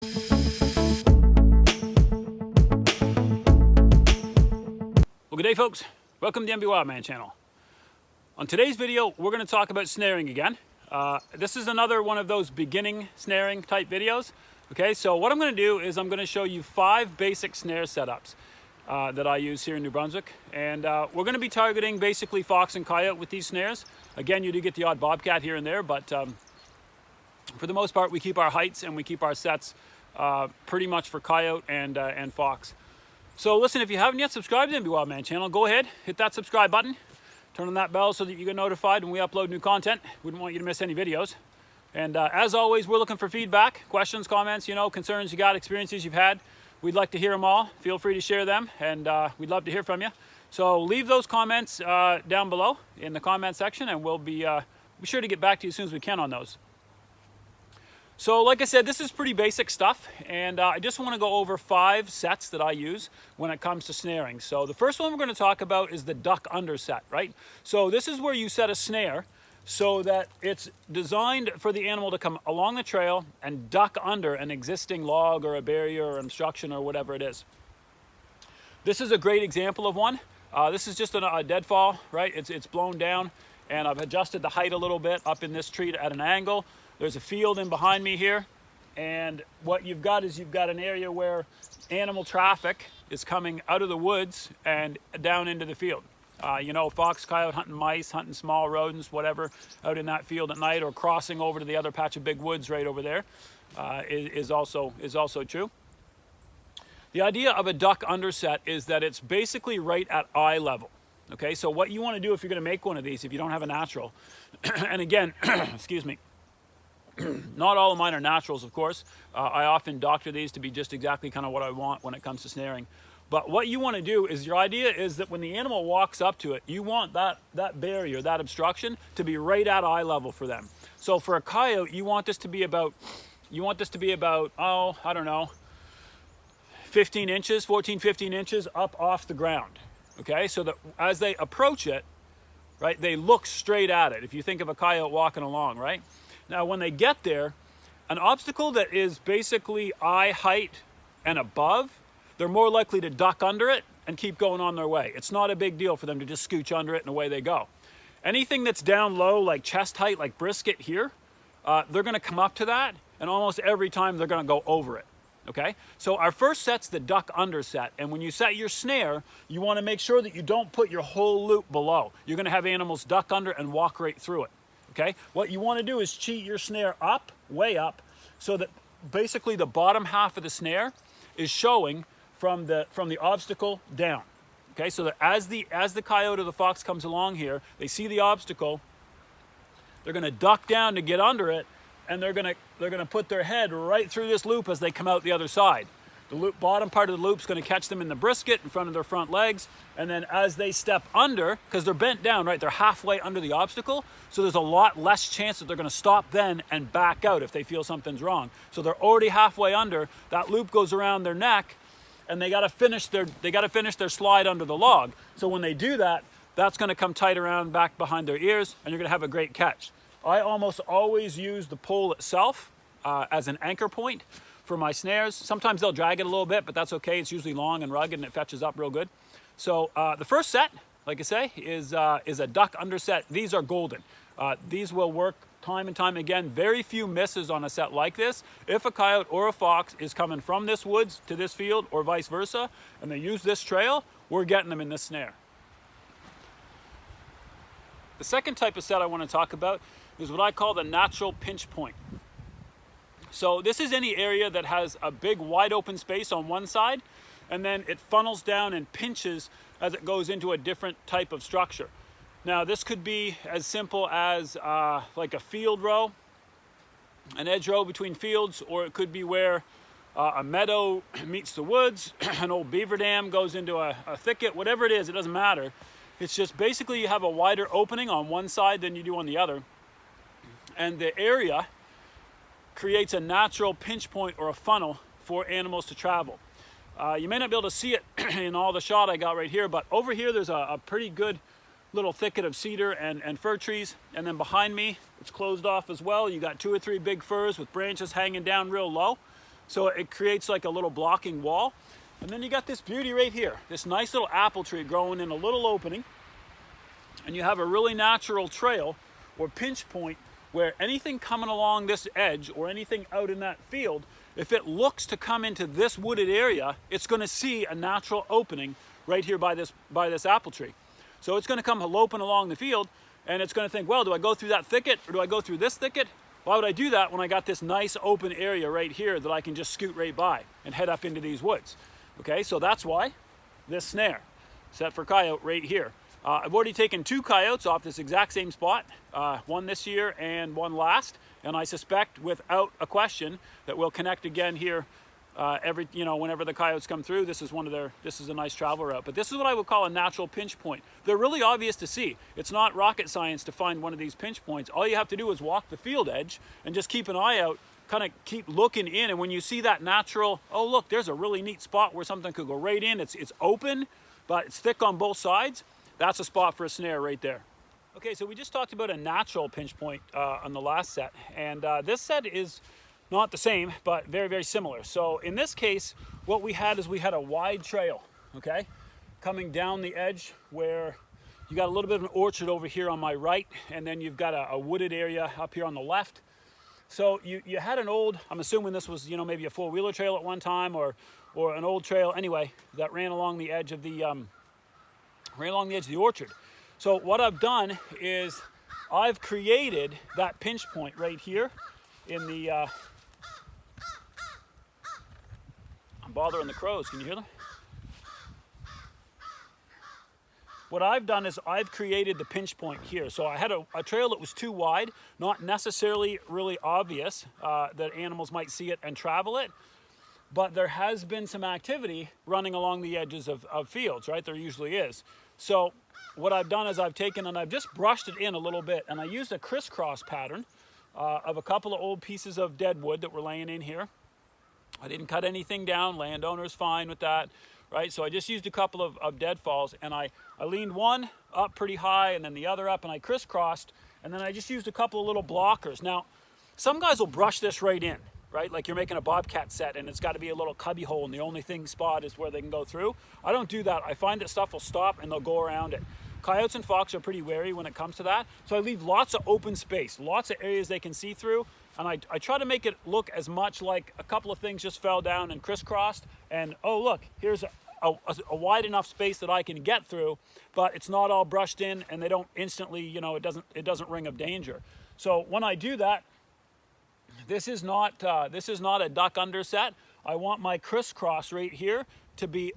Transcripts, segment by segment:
Well, good day folks, welcome to the MB Wildman channel. On today's video, we're going to talk about snaring again. This is another one of those beginning snaring type videos. Okay, so what I'm going to do is I'm going to show you 5 basic snare setups that I use here in New Brunswick. And we're going to be targeting basically fox and coyote with these snares. Again, you do get the odd bobcat here and there, but for the most part, we keep our heights and we keep our sets pretty much for coyote and fox. So listen, if you haven't yet subscribed to the MB Wildman channel, go ahead, hit that subscribe button, turn on that bell so that you get notified when we upload new content. Wouldn't want you to miss any videos. And as always, we're looking for feedback, questions, comments, concerns you got, experiences you've had. We'd like to hear them all. Feel free to share them, and we'd love to hear from you. So leave those comments down below in the comment section, and we'll be sure to get back to you as soon as we can on those. So like I said, this is pretty basic stuff, and I just want to go over 5 sets that I use when it comes to snaring. So the first one we're going to talk about is the duck under set, right? So this is where you set a snare so that it's designed for the animal to come along the trail and duck under an existing log or a barrier or obstruction or whatever it is. This is a great example of one. This is just a deadfall, right? It's blown down, and I've adjusted the height a little bit up in this tree at an angle. There's a field in behind me here, and what you've got is you've got an area where animal traffic is coming out of the woods and down into the field. Fox, coyote, hunting mice, hunting small rodents, whatever, out in that field at night, or crossing over to the other patch of big woods right over there is also true. The idea of a duck underset is that it's basically right at eye level. Okay, so what you want to do if you're going to make one of these, if you don't have a natural, and again, excuse me, not all of mine are naturals, of course. I often doctor these to be just exactly kind of what I want when it comes to snaring. But what you want to do is, your idea is that when the animal walks up to it, you want that barrier, that obstruction, to be right at eye level for them. So for a coyote, you want this to be about, oh, I don't know, 15 inches, 14, 15 inches up off the ground. Okay, so that as they approach it, right, they look straight at it. If you think of a coyote walking along, right? Now, when they get there, an obstacle that is basically eye height and above, they're more likely to duck under it and keep going on their way. It's not a big deal for them to just scooch under it and away they go. Anything that's down low, like chest height, like brisket here, they're going to come up to that, and almost every time they're going to go over it. Okay, so our first set's the duck under set, and when you set your snare, you want to make sure that you don't put your whole loop below. You're going to have animals duck under and walk right through it. Okay, what you want to do is cheat your snare up, way up, so that basically the bottom half of the snare is showing from the obstacle down. Okay, so that as the coyote or the fox comes along here, they see the obstacle, they're going to duck down to get under it, and they're going to put their head right through this loop as they come out the other side. The loop, bottom part of the loop is going to catch them in the brisket in front of their front legs, and then as they step under, because they're bent down, right, they're halfway under the obstacle, so there's a lot less chance that they're going to stop then and back out if they feel something's wrong. So they're already halfway under, that loop goes around their neck, and they got to finish their slide under the log. So when they do that, that's going to come tight around back behind their ears, and you're going to have a great catch. I almost always use the pole itself as an anchor point for my snares. Sometimes they'll drag it a little bit, but that's okay. It's usually long and rugged, and it fetches up real good. So the first set, like I say, is a duck underset. These are golden. These will work time and time again. Very few misses on a set like this. If a coyote or a fox is coming from this woods to this field, or vice versa, and they use this trail, we're getting them in this snare. The second type of set I want to talk about is what I call the natural pinch point. So this is any area that has a big wide open space on one side, and then it funnels down and pinches as it goes into a different type of structure. Now this could be as simple as like a field row, an edge row between fields, or it could be where a meadow meets the woods, an old beaver dam goes into a thicket, whatever it is, it doesn't matter. It's just basically you have a wider opening on one side than you do on the other, and the area creates a natural pinch point or a funnel for animals to travel. You may not be able to see it in all the shot I got right here, but over here there's a pretty good little thicket of cedar and fir trees, and then behind me it's closed off as well. You got 2 or 3 big firs with branches hanging down real low. So it creates like a little blocking wall. And then you got this beauty right here, this nice little apple tree growing in a little opening. And you have a really natural trail or pinch point where anything coming along this edge or anything out in that field, if it looks to come into this wooded area, it's going to see a natural opening right here by this apple tree. So it's going to come loping along the field, and it's going to think, well, do I go through that thicket or do I go through this thicket? Why would I do that when I got this nice open area right here that I can just scoot right by and head up into these woods? Okay, so that's why this snare set for coyote right here. I've already taken 2 coyotes off this exact same spot, one this year and one last, and I suspect without a question that we'll connect again here whenever the coyotes come through. This is a nice travel route, but this is what I would call a natural pinch point. They're really obvious to see. It's not rocket science to find one of these pinch points. All you have to do is walk the field edge and just keep an eye out, kind of keep looking in, and when you see that natural, oh look, there's a really neat spot where something could go right in. It's open, but it's thick on both sides. That's a spot for a snare right there. Okay, so we just talked about a natural pinch point on the last set, and this set is not the same, but very, very similar. So in this case, what we had is we had a wide trail, okay, coming down the edge where you got a little bit of an orchard over here on my right, and then you've got a wooded area up here on the left. So you had an old, I'm assuming this was, maybe a four-wheeler trail at one time, or an old trail anyway, that ran along the edge of the orchard. So what I've done is I've created that pinch point right here in the, I'm bothering the crows, can you hear them? What I've done is I've created the pinch point here. So I had a trail that was too wide, not necessarily really obvious that animals might see it and travel it, but there has been some activity running along the edges of fields, right? There usually is. So what I've done is I've taken and I've just brushed it in a little bit, and I used a crisscross pattern of a couple of old pieces of dead wood that were laying in here. I didn't cut anything down, landowner's fine with that, right? So I just used a couple of deadfalls, and I leaned one up pretty high and then the other up, and I crisscrossed, and then I just used a couple of little blockers. Now, some guys will brush this right in, right? Like you're making a bobcat set and it's got to be a little cubby hole and the only spot is where they can go through. I don't do that. I find that stuff will stop and they'll go around it. Coyotes and fox are pretty wary when it comes to that. So I leave lots of open space, lots of areas they can see through. And I try to make it look as much like a couple of things just fell down and crisscrossed. And oh, look, here's a wide enough space that I can get through, but it's not all brushed in and they don't instantly, it doesn't ring of danger. So when I do that, this is not a duck under set. I want my crisscross right here to be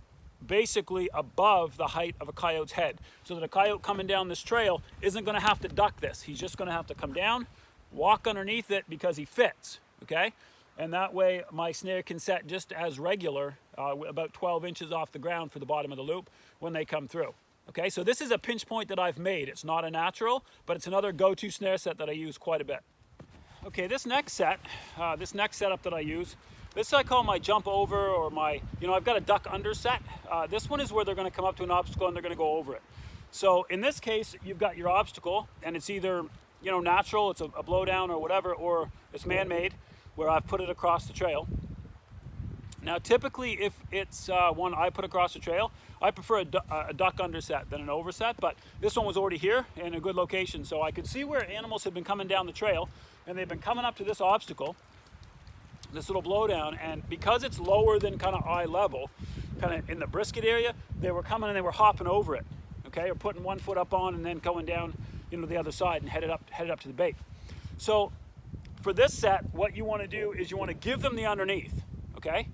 basically above the height of a coyote's head, so that a coyote coming down this trail isn't going to have to duck this. He's just going to have to come down, walk underneath it because he fits, okay? And that way my snare can set just as regular, about 12 inches off the ground for the bottom of the loop when they come through. Okay, so this is a pinch point that I've made. It's not a natural, but it's another go-to snare set that I use quite a bit. Okay, this next setup that I use, this I call my jump over, or my, I've got a duck under set. This one is where they're going to come up to an obstacle and they're going to go over it. So in this case, you've got your obstacle, and it's either, natural, it's a blowdown or whatever, or it's man-made, where I've put it across the trail. Now, typically, if it's one I put across the trail, I prefer a duck underset than an overset, but this one was already here in a good location, so I could see where animals had been coming down the trail, and they've been coming up to this obstacle, this little blowdown, and because it's lower than kind of eye level, kind of in the brisket area, they were coming and they were hopping over it, okay, or putting one foot up on and then going down, the other side and headed up to the bait. So for this set, what you want to do is you want to give them the underneath, okay?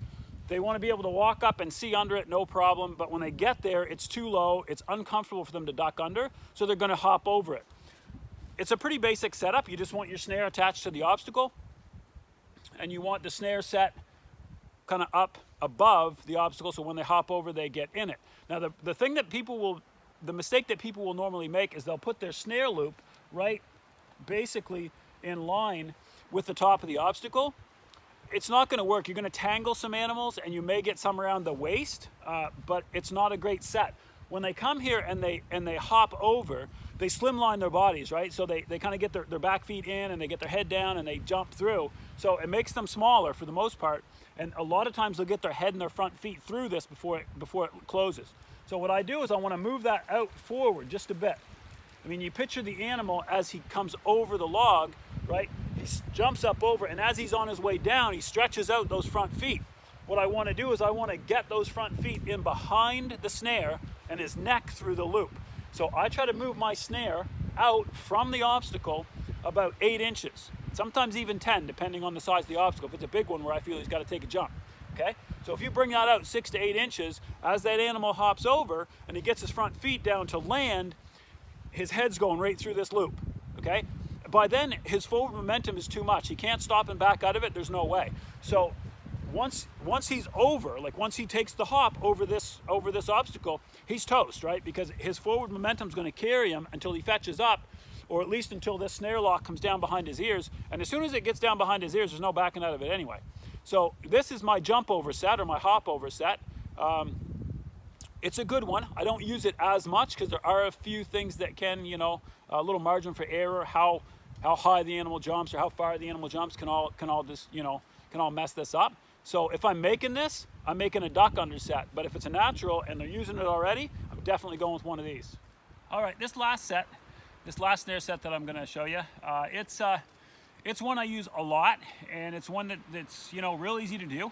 They want to be able to walk up and see under it, no problem, but when they get there, it's too low, it's uncomfortable for them to duck under, so they're going to hop over it. It's a pretty basic setup. You just want your snare attached to the obstacle, and you want the snare set kind of up above the obstacle, so when they hop over, they get in it. Now, the mistake that people will normally make is they'll put their snare loop right basically in line with the top of the obstacle. It's not going to work. You're going to tangle some animals and you may get some around the waist, but it's not a great set. when they come here and they hop over, they slimline their bodies, right? So they kind of get their back feet in and they get their head down and they jump through. So it makes them smaller for the most part. And a lot of times they'll get their head and their front feet through this before it closes. So what I do is I want to move that out forward just a bit. I mean, you picture the animal as he comes over the log, right? He jumps up over, and as he's on his way down, he stretches out those front feet. What I want to do is I want to get those front feet in behind the snare and his neck through the loop. So I try to move my snare out from the obstacle about 8 inches, sometimes even 10, depending on the size of the obstacle. If it's a big one where I feel he's got to take a jump, okay? So if you bring that out 6 to 8 inches, as that animal hops over and he gets his front feet down to land, his head's going right through this loop, okay? By then, his forward momentum is too much. He can't stop and back out of it. There's no way. So once he's over, like once he takes the hop over this obstacle, he's toast, right? Because his forward momentum is going to carry him until he fetches up, or at least until this snare lock comes down behind his ears. And as soon as it gets down behind his ears, there's no backing out of it anyway. So this is my jump over set, or my hop over set. It's a good one. I don't use it as much because there are a few things that can, you know, a little margin for error, how high the animal jumps or how far the animal jumps can all just, you know, can all mess this up. So if I'm making this, I'm making a duck underset. But if it's a natural and they're using it already, I'm definitely going with one of these. All right, this last snare set that I'm going to show you, it's one I use a lot, and it's one that's, you know, real easy to do.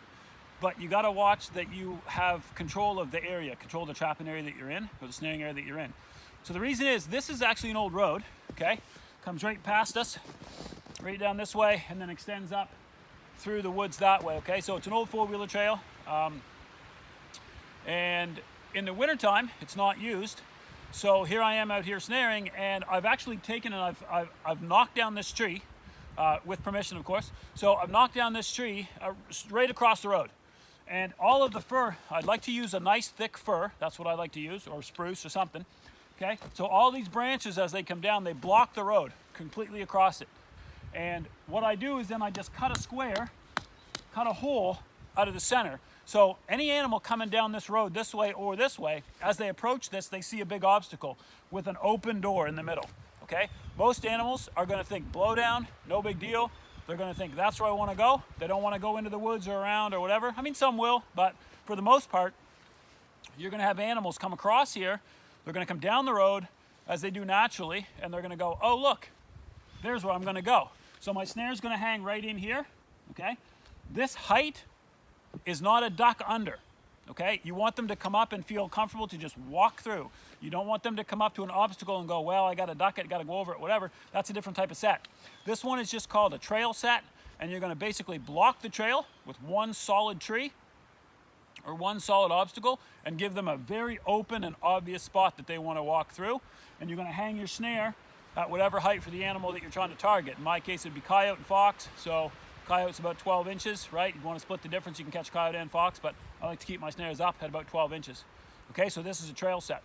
But you got to watch that you have control of the area, control the trapping area that you're in, or the snaring area that you're in. So the reason is, this is actually an old road, okay? Comes right past us, right down this way, and then extends up through the woods that way, okay? So it's an old four-wheeler trail, and in the wintertime, it's not used. So here I am out here snaring, and I've actually taken and I've knocked down this tree, with permission, of course. So I've knocked down this tree right across the road. And all of the fir, I'd like to use a nice thick fir. That's what I like to use, or spruce or something. Okay, so all these branches, as they come down, they block the road completely across it. And what I do is then I just cut a square, cut a hole out of the center. So any animal coming down this road this way or this way, as they approach this, they see a big obstacle with an open door in the middle. Okay, most animals are going to think blowdown, no big deal. They're going to think that's where I want to go. They don't want to go into the woods or around or whatever. I mean, some will, but for the most part, you're going to have animals come across here. They're going to come down the road as they do naturally, and they're going to go, oh, look, there's where I'm going to go. So my snare is going to hang right in here, okay? This height is not a duck under, okay? You want them to come up and feel comfortable to just walk through. You don't want them to come up to an obstacle and go, well, I got to duck it, got to go over it, whatever. That's a different type of set. This one is just called a trail set, and you're going to basically block the trail with one solid tree or one solid obstacle and give them a very open and obvious spot that they want to walk through. And you're going to hang your snare at whatever height for the animal that you're trying to target. In my case, it'd be coyote and fox. So coyote's about 12 inches, right? You want to split the difference, you can catch coyote and fox, but I like to keep my snares up at about 12 inches. Okay, so this is a trail set.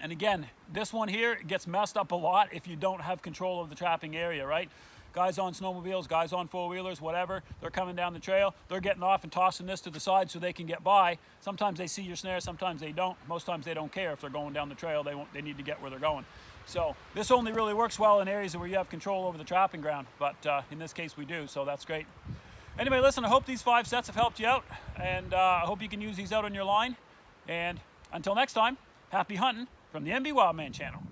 And again, this one here gets messed up a lot if you don't have control of the trapping area, right? Guys on snowmobiles, guys on four-wheelers, whatever, they're coming down the trail, they're getting off and tossing this to the side so they can get by. Sometimes they see your snare, sometimes they don't. Most times they don't care if they're going down the trail, they need to get where they're going. So this only really works well in areas where you have control over the trapping ground, but in this case we do, so that's great. Anyway, listen, I hope these 5 sets have helped you out, and I hope you can use these out on your line. And until next time, happy hunting from the MB Wildman channel.